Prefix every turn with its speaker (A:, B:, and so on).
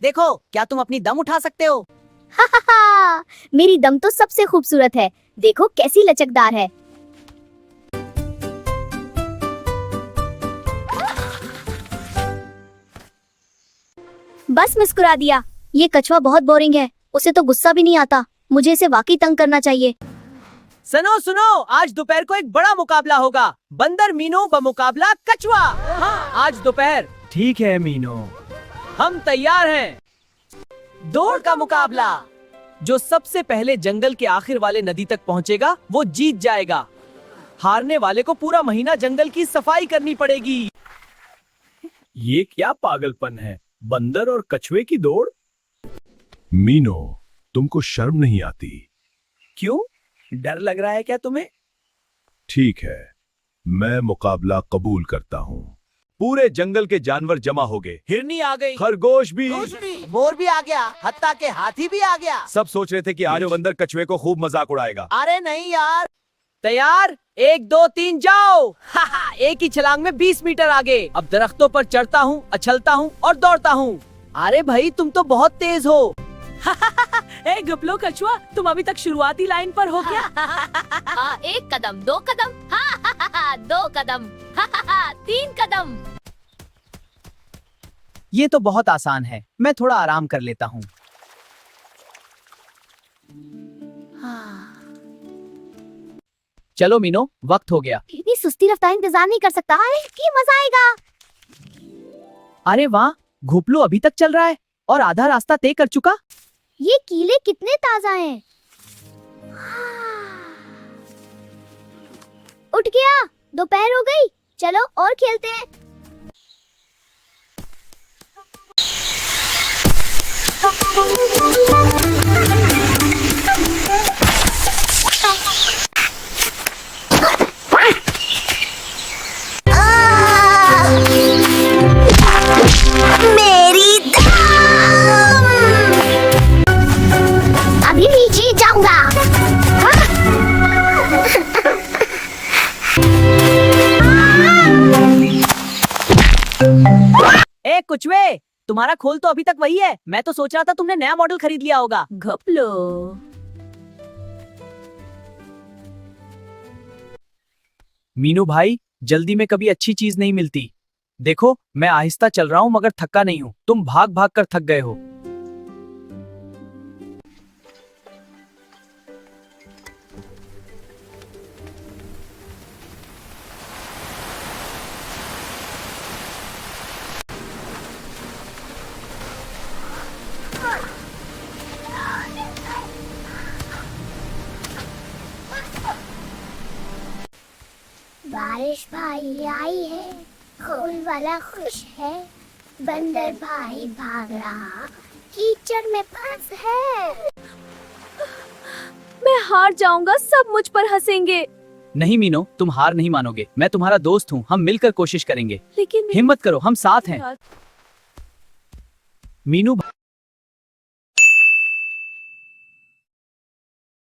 A: देखो क्या तुम अपनी दम उठा सकते हो?
B: हा, मेरी दम तो सबसे खूबसूरत है। देखो कैसी लचकदार है। बस मुस्कुरा दिया। ये कछुआ बहुत बोरिंग है। उसे तो गुस्सा भी नहीं आता। मुझे इसे वाकई तंग करना चाहिए।
A: सुनो सुनो, आज दोपहर को एक बड़ा मुकाबला होगा। बंदर मीनू बमुकाबला कछुआ। हाँ, आज दोपहर।
C: ठीक है मीनू।
A: हम तैयार हैं। दौड़ का मुकाबला। जो सबसे पहले जंगल के आखिर वाले नदी तक पहुंचेगा वो जीत जाएगा। हारने वाले को पूरा महीना जंगल की सफाई करनी पड़ेगी।
C: ये क्या पागलपन है, बंदर और कछुए की दौड़। मीनू, तुमको शर्म नहीं आती?
A: क्यों, डर लग रहा है क्या तुम्हें?
C: ठीक है, मैं मुकाबला कबूल करता हूँ। पूरे जंगल के जानवर जमा हो गए।
A: हिरनी आ गई,
C: खरगोश भी।
A: मोर भी आ गया, हत्ता के हाथी भी आ गया।
C: सब सोच रहे थे कि आज वो बंदर कछुए को खूब मजाक उड़ाएगा।
A: अरे नहीं यार। तैयार, 1 2 3 जाओ। एक ही छलांग में 20 मीटर आगे। अब दरख्तों पर चढ़ता हूँ, उछलता हूँ और दौड़ता हूँ। अरे भाई तुम तो बहुत तेज हो।
D: ए गपलो कछुआ, तुम अभी तक शुरुआती लाइन पर हो क्या?
B: हाँ, 1 कदम, 2 कदम, 2 कदम, 3 कदम।
A: ये तो बहुत आसान है, मैं थोड़ा आराम कर लेता हूँ। चलो मीनो, वक्त हो गया।
B: इतनी सुस्ती रफ्तार इंतजार नहीं कर सकता। अरे की मजा आएगा।
A: अरे वाह, घोपलू अभी तक चल रहा है और आधा रास्ता तय कर चुका।
B: ये कीले कितने ताजा हैं। उठ गया, दोपहर हो गई। चलो और खेलते हैं। मेरी दम! अभी भी जीत जाऊंगा।
A: ए कुचवे, तुम्हारा खोल तो अभी तक वही है। मैं तो सोच रहा था तुमने नया मॉडल खरीद लिया होगा।
D: गपलो।
A: मीनू भाई, जल्दी में कभी अच्छी चीज नहीं मिलती। देखो मैं आहिस्ता चल रहा हूँ मगर थका नहीं हूँ। तुम भाग भाग कर थक गए हो।
B: बारिश भाई आई है, खोल वाला खुश है। बंदर भाई भाग रहा, कीचड़ में फंस है।
D: मैं हार जाऊंगा, सब मुझ पर हंसेंगे।
A: नहीं मीनो, तुम हार नहीं मानोगे। मैं तुम्हारा दोस्त हूँ, हम मिलकर कोशिश करेंगे।
D: लेकिन
A: हिम्मत करो, हम साथ हैं। मीनू